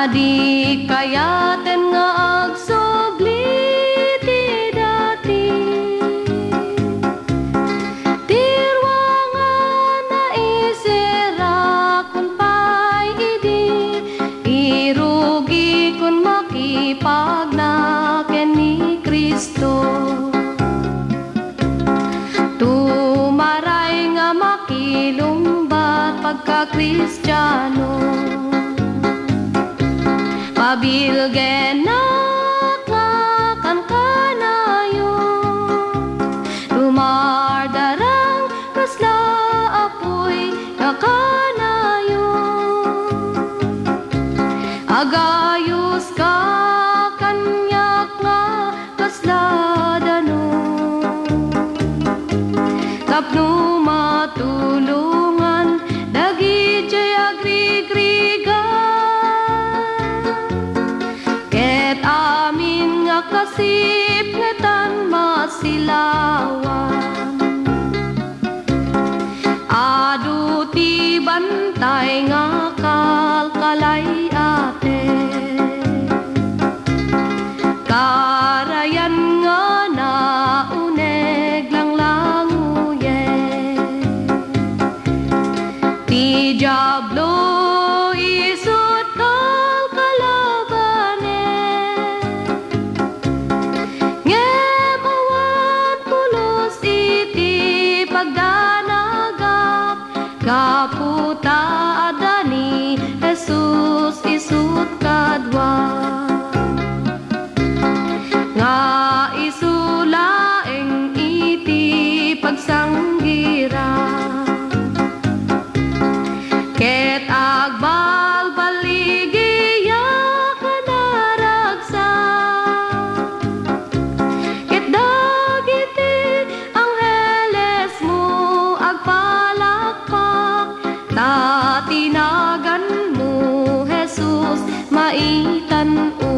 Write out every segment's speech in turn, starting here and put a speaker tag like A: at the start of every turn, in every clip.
A: Adi kayaten nga agsubli ti dati, tirwangan na isira kun pay idi, irugi kun makipagnaken ni Kristo. Tumaray nga makilumbat pagka-Kristiyano, pabilgen na kan kanayo, dumardarang kasla apoy na kanayo, agayos ka kanyak nga kasla dano, tapno matulungan dagi jay agrigriga. Amin nga kasipngetan masilawan, adu ti bantay nga kalkalay ate, karayan nga nauneg lang languye, ti Diablo isut kalkalabane, ngem awan pulos iti pagdanagak, kaputa adani Jesus isut kadwa, nga isulaeng iti pagsanggira, ket agbalbaligiya kanaragsa, ket dagiti angheles mo agpalakpak, ta tinagan mo Jesus maitan-o.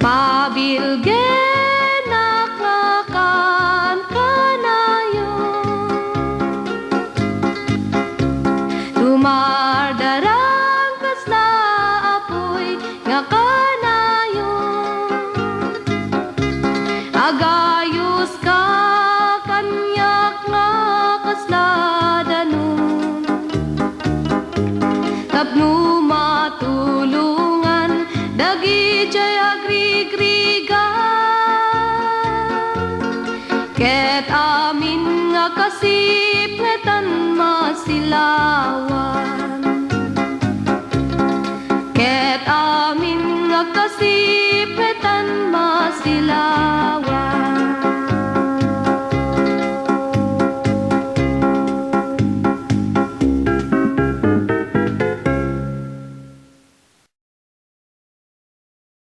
A: Pabilgen nakakan kanayo, dumardarang kasla apoy nga kanayo, agayos ka kanyak nga kasla danon, tapno matulungan dagi jay agrigriga. Ket amin nga kasipngetan masilawan,